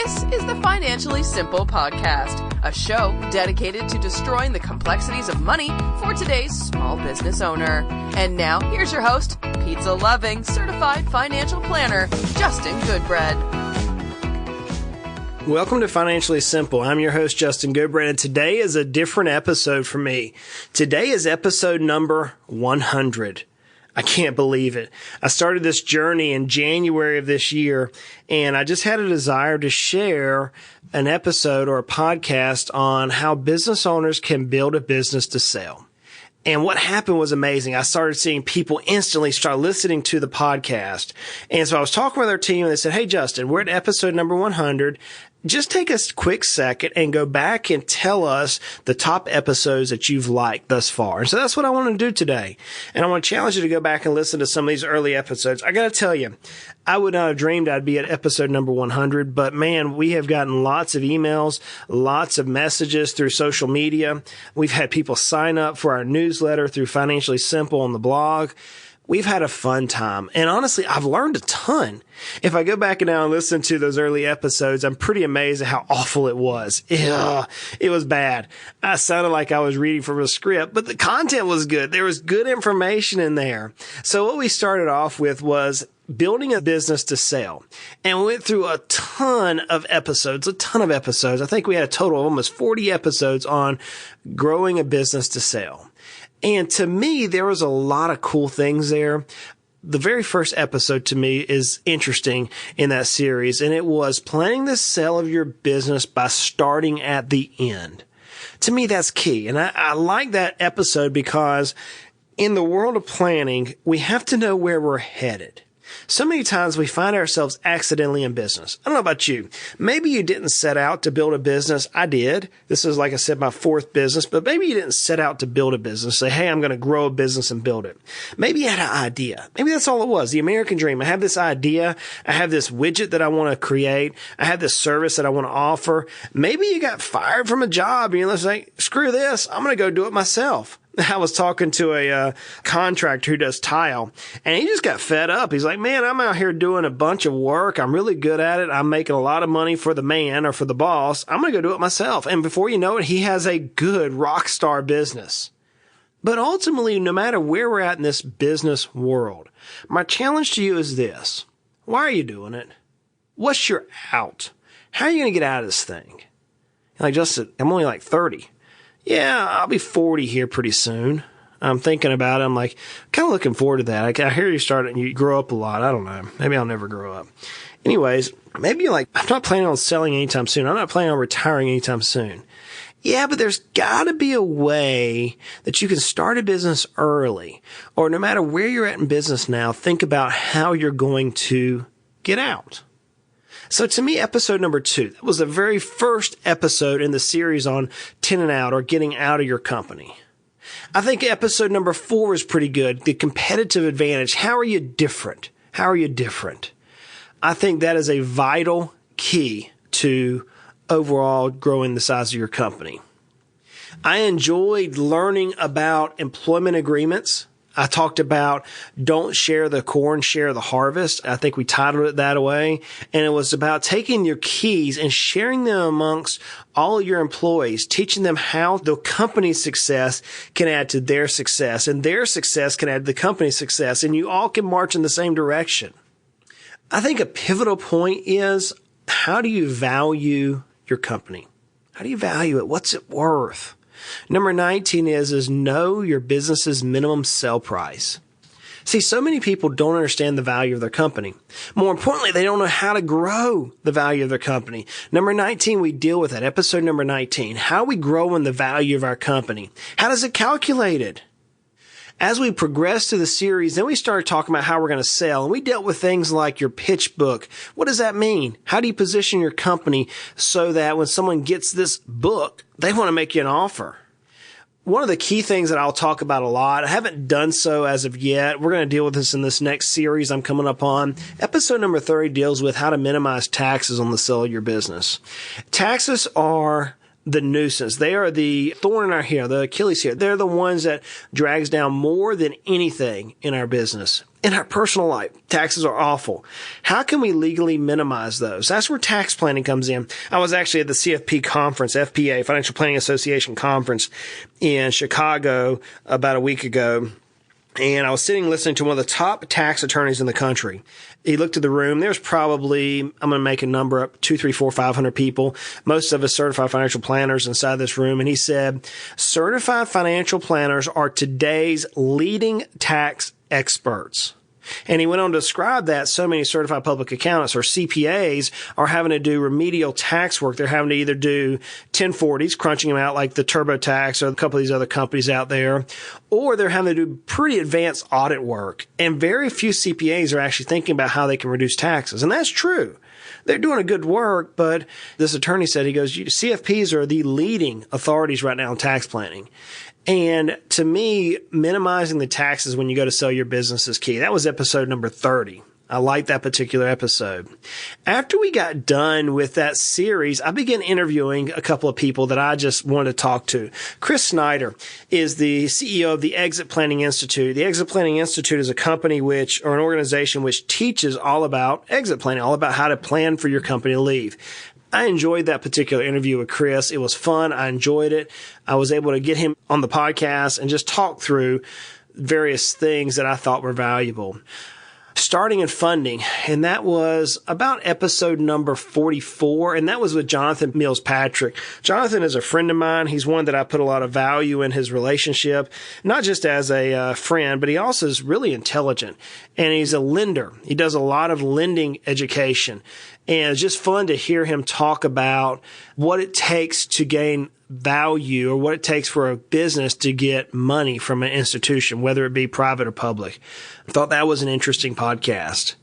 This is the Financially Simple Podcast, a show dedicated to destroying the complexities of money for today's small business owner. And now, here's your host, pizza-loving, certified financial planner, Justin Goodbread. Welcome to Financially Simple. I'm your host, Justin Goodbread, and today is a different episode for me. Today is episode number 100. I can't believe it. I started this journey in January of this year, and I just had a desire to share an episode or a podcast on how business owners can build a business to sell. And what happened was amazing. I started seeing people instantly start listening to the podcast. And so I was talking with our team, and they said, "Hey, Justin, we're at episode number 100. Just take a quick second and go back and tell us the top episodes that you've liked thus far." And so that's what I want to do today. And I want to challenge you to go back and listen to some of these early episodes. I got to tell you, I would not have dreamed I'd be at episode number 100, but man, we have gotten lots of emails, lots of messages through social media. We've had people sign up for our newsletter through Financially Simple on the blog. We've had a fun time. And honestly, I've learned a ton. If I go back now and listen to those early episodes, I'm pretty amazed at how awful it was. Ugh, it was bad. I sounded like I was reading from a script, but the content was good. There was good information in there. So what we started off with was building a business to sell. And we went through a ton of episodes. I think we had a total of almost 40 episodes on growing a business to sell. And to me, there was a lot of cool things there. The very first episode to me is interesting in that series, and it was planning the sale of your business by starting at the end. To me, that's key. And I like that episode because in the world of planning, we have to know where we're headed. So many times we find ourselves accidentally in business. I don't know about you. Maybe you didn't set out to build a business. I did. This is, like I said, my fourth business, but maybe you didn't set out to build a business. Say, hey, I'm going to grow a business and build it. Maybe you had an idea. Maybe that's all it was. The American dream. I have this idea. I have this widget that I want to create. I have this service that I want to offer. Maybe you got fired from a job and you're like, screw this. I'm going to go do it myself. I was talking to a contractor who does tile, and he just got fed up. He's like, man, I'm out here doing a bunch of work. I'm really good at it. I'm making a lot of money for the man or for the boss. I'm going to go do it myself. And before you know it, he has a good rock star business. But ultimately, no matter where we're at in this business world, my challenge to you is this. Why are you doing it? What's your out? How are you going to get out of this thing? Like, Justin, I'm only like 30. Yeah, I'll be 40 here pretty soon. I'm thinking about it. I'm like, kind of looking forward to that. I hear you started and you grow up a lot. I don't know. Maybe I'll never grow up. Anyways, maybe you're like, I'm not planning on selling anytime soon. I'm not planning on retiring anytime soon. Yeah, but there's got to be a way that you can start a business early. Or no matter where you're at in business now, think about how you're going to get out. So to me, episode number 2, that was the very first episode in the series on 10 and out or getting out of your company. I think episode number 4 is pretty good. The competitive advantage. How are you different? How are you different? I think that is a vital key to overall growing the size of your company. I enjoyed learning about employment agreements. I talked about don't share the corn, share the harvest. I think we titled it that way. And it was about taking your keys and sharing them amongst all of your employees, teaching them how the company's success can add to their success and their success can add to the company's success. And you all can march in the same direction. I think a pivotal point is, how do you value your company? How do you value it? What's it worth? Number 19 is know your business's minimum sell price. See, so many people don't understand the value of their company. More importantly, they don't know how to grow the value of their company. Number 19, we deal with that. Episode number 19. How are we growing the value of our company? How does it calculate it? As we progressed through the series, then we started talking about how we're going to sell. And we dealt with things like your pitch book. What does that mean? How do you position your company so that when someone gets this book, they want to make you an offer? One of the key things that I'll talk about a lot, I haven't done so as of yet. We're going to deal with this in this next series I'm coming up on. Episode number 30 deals with how to minimize taxes on the sale of your business. Taxes are the nuisance. They are the thorn in our heel, the Achilles heel. They're the ones that drags down more than anything in our business. In our personal life, taxes are awful. How can we legally minimize those? That's where tax planning comes in. I was actually at the CFP conference, FPA, Financial Planning Association conference in Chicago about a week ago. And I was sitting listening to one of the top tax attorneys in the country. He looked at the room. There's probably, I'm going to make a number up, 200, 300, 400, 500 people. Most of us certified financial planners inside this room. And he said, certified financial planners are today's leading tax experts. And he went on to describe that so many certified public accountants or CPAs are having to do remedial tax work. They're having to either do 1040s, crunching them out like the TurboTax or a couple of these other companies out there, or they're having to do pretty advanced audit work. And very few CPAs are actually thinking about how they can reduce taxes. And that's true. They're doing a good work, but this attorney said, he goes, CFPs are the leading authorities right now in tax planning. And to me, minimizing the taxes when you go to sell your business is key. That was episode number 30. I like that particular episode. After we got done with that series, I began interviewing a couple of people that I just wanted to talk to. Chris Snider is the CEO of the Exit Planning Institute. The Exit Planning Institute is a company or an organization which teaches all about exit planning, all about how to plan for your company to leave. I enjoyed that particular interview with Chris. It was fun. I enjoyed it. I was able to get him on the podcast and just talk through various things that I thought were valuable. Starting and funding, and that was about episode number 44, and that was with Jonathan Mills Patrick. Jonathan is a friend of mine. He's one that I put a lot of value in his relationship, not just as a friend, but he also is really intelligent, and he's a lender. He does a lot of lending education, and it's just fun to hear him talk about what it takes to gain value or what it takes for a business to get money from an institution, whether it be private or public. I thought that was an interesting podcast.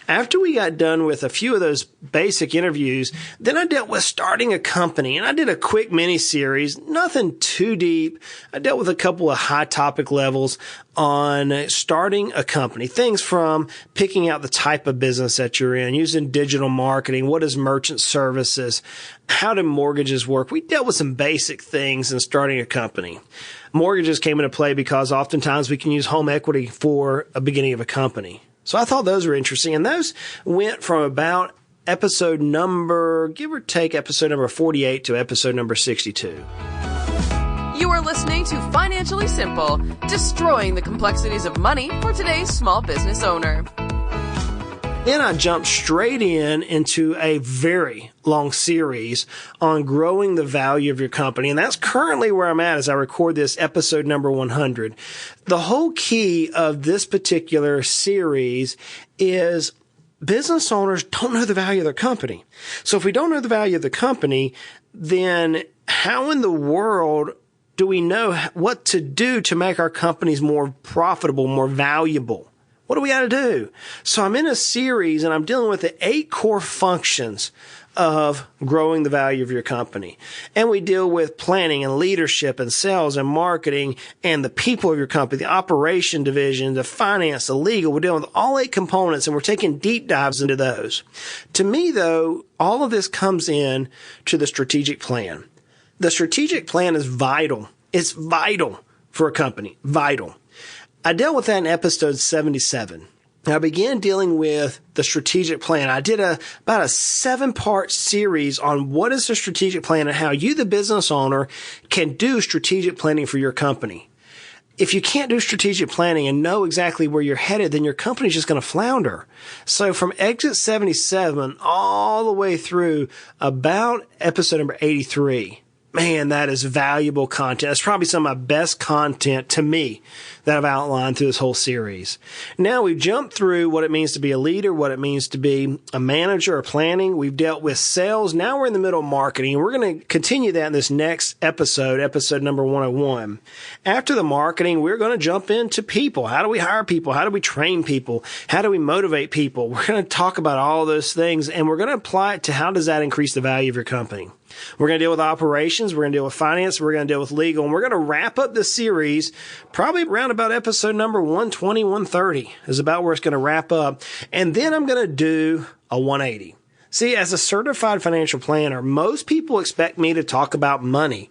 After we got done with a few of those basic interviews, then I dealt with starting a company, and I did a quick mini series, nothing too deep. I dealt with a couple of high topic levels on starting a company, things from picking out the type of business that you're in, using digital marketing, what is merchant services, how do mortgages work. We dealt with some basic things in starting a company. Mortgages came into play because oftentimes we can use home equity for a beginning of a company. So I thought those were interesting, and those went from about episode number, give or take, episode number 48 to episode number 62. You are listening to Financially Simple, destroying the complexities of money for today's small business owner. Then I jumped straight into a very long series on growing the value of your company. And that's currently where I'm at as I record this episode number 100. The whole key of this particular series is business owners don't know the value of their company. So if we don't know the value of the company, then how in the world do we know what to do to make our companies more profitable, more valuable? What do we got to do? So I'm in a series and I'm dealing with the 8 core functions of growing the value of your company. And we deal with planning and leadership and sales and marketing and the people of your company, the operation division, the finance, the legal. We're dealing with all 8 components and we're taking deep dives into those. To me, though, all of this comes in to the strategic plan. The strategic plan is vital. It's vital for a company. Vital. I dealt with that in episode 77. I began dealing with the strategic plan. I did about a 7-part series on what is the strategic plan and how you, the business owner, can do strategic planning for your company. If you can't do strategic planning and know exactly where you're headed, then your company's just going to flounder. So from exit 77 all the way through about episode number 83, man, that is valuable content. That's probably some of my best content to me that I've outlined through this whole series. Now we've jumped through what it means to be a leader, what it means to be a manager or planning. We've dealt with sales. Now we're in the middle of marketing, and we're going to continue that in this next episode, episode number 101. After the marketing, we're going to jump into people. How do we hire people? How do we train people? How do we motivate people? We're going to talk about all those things, and we're going to apply it to how does that increase the value of your company. We're going to deal with operations, we're going to deal with finance, we're going to deal with legal, and we're going to wrap up the series probably around about episode number 120, 130 is about where it's going to wrap up. And then I'm going to do a 180. See, as a certified financial planner, most people expect me to talk about money.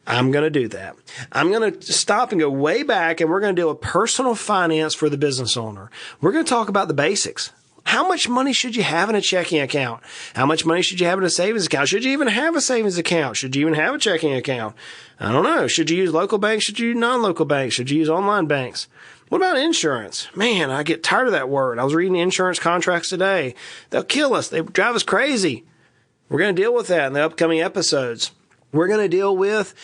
I'm going to do that. I'm going to stop and go way back, and we're going to deal with personal finance for the business owner. We're going to talk about the basics. How much money should you have in a checking account? How much money should you have in a savings account? Should you even have a savings account? Should you even have a checking account? I don't know. Should you use local banks? Should you use non-local banks? Should you use online banks? What about insurance? Man, I get tired of that word. I was reading insurance contracts today. They'll kill us. They drive us crazy. We're going to deal with that in the upcoming episodes. We're going to deal with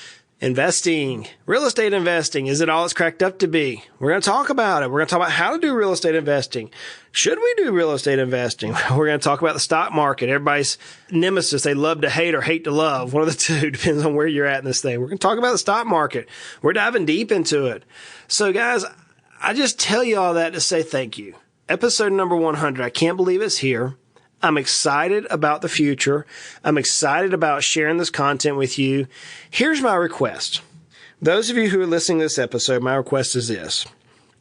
investing, real estate investing. Is it all it's cracked up to be? We're going to talk about it. We're going to talk about how to do real estate investing. Should we do real estate investing? We're going to talk about the stock market. Everybody's nemesis. They love to hate or hate to love. One of the two, depends on where you're at in this thing. We're going to talk about the stock market. We're diving deep into it. So guys, I just tell you all that to say thank you. Episode number 100. I can't believe it's here. I'm excited about the future. I'm excited about sharing this content with you. Here's my request. Those of you who are listening to this episode, my request is this.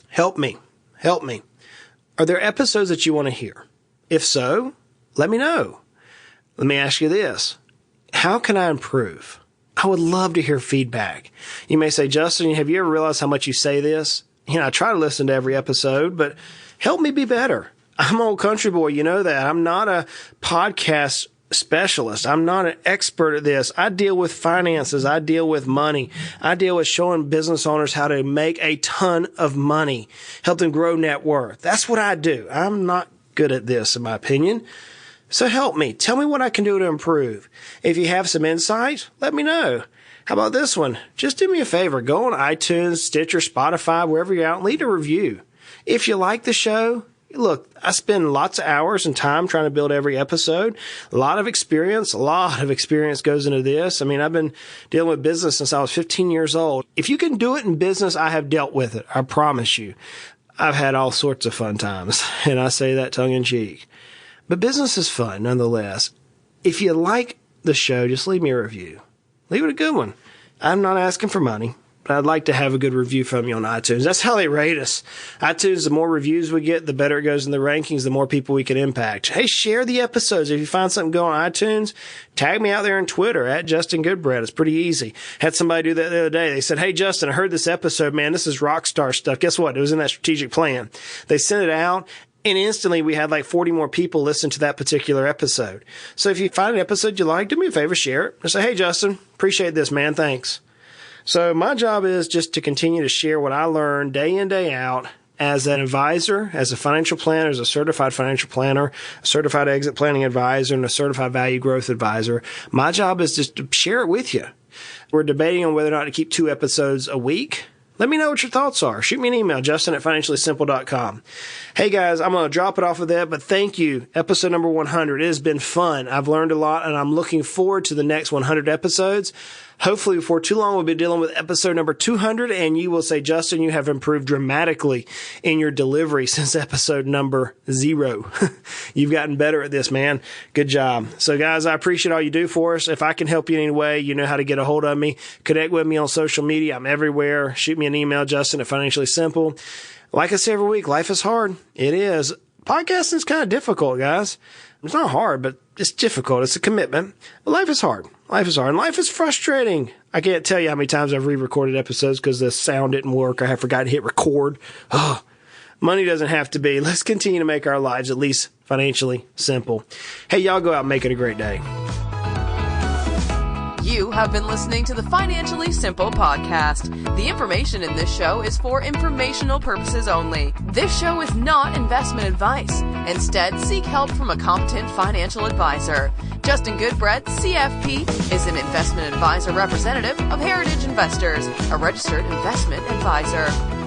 Help me. Help me. Are there episodes that you want to hear? If so, let me know. Let me ask you this. How can I improve? I would love to hear feedback. You may say, Justin, have you ever realized how much you say this? I try to listen to every episode, but help me be better. I'm an old country boy. You know that. I'm not a podcast specialist. I'm not an expert at this. I deal with finances. I deal with money. I deal with showing business owners how to make a ton of money, help them grow net worth. That's what I do. I'm not good at this, in my opinion. So help me. Tell me what I can do to improve. If you have some insight, let me know. How about this one? Just do me a favor. Go on iTunes, Stitcher, Spotify, wherever you're out, leave a review. If you like the show, look, I spend lots of hours and time trying to build every episode. A lot of experience goes into this. I mean, I've been dealing with business since I was 15 years old. If you can do it in business, I have dealt with it. I promise you. I've had all sorts of fun times, and I say that tongue in cheek. But business is fun nonetheless. If you like the show, just leave me a review. Leave it a good one. I'm not asking for money, but I'd like to have a good review from you on iTunes. That's how they rate us. iTunes, the more reviews we get, the better it goes in the rankings, the more people we can impact. Hey, share the episodes. If you find something going on iTunes, tag me out there on Twitter at Justin Goodbread. It's pretty easy. Had somebody do that the other day. They said, hey, Justin, I heard this episode, man. This is rock star stuff. Guess what? It was in that strategic plan. They sent it out. And instantly, we had like 40 more people listen to that particular episode. So if you find an episode you like, do me a favor, share it. And say, hey, Justin, appreciate this, man. Thanks. So my job is just to continue to share what I learn day in, day out as an advisor, as a financial planner, as a certified financial planner, a certified exit planning advisor, and a certified value growth advisor. My job is just to share it with you. We're debating on whether or not to keep 2 episodes a week. Let me know what your thoughts are. Shoot me an email, justin@financiallysimple.com. Hey guys, I'm going to drop it off of that, but thank you. Episode number 100. It has been fun. I've learned a lot, and I'm looking forward to the next 100 episodes. Hopefully before too long, we'll be dealing with episode number 200, and you will say, Justin, you have improved dramatically in your delivery since episode number 0. You've gotten better at this, man. Good job. So guys, I appreciate all you do for us. If I can help you in any way, you know how to get a hold of me. Connect with me on social media. I'm everywhere. Shoot me an email, Justin@financiallysimple. Like I say every week, life is hard. It is. Podcasting is kind of difficult, guys. It's not hard, but it's difficult. It's a commitment. But life is hard. Life is hard. And life is frustrating. I can't tell you how many times I've re-recorded episodes because the sound didn't work. I forgot to hit record. Oh, money doesn't have to be. Let's continue to make our lives at least financially simple. Hey, y'all go out and make it a great day. You have been listening to the Financially Simple podcast. The information in this show is for informational purposes only. This show is not investment advice. Instead, seek help from a competent financial advisor. Justin Goodbread, CFP, is an investment advisor representative of Heritage Investors, a registered investment advisor.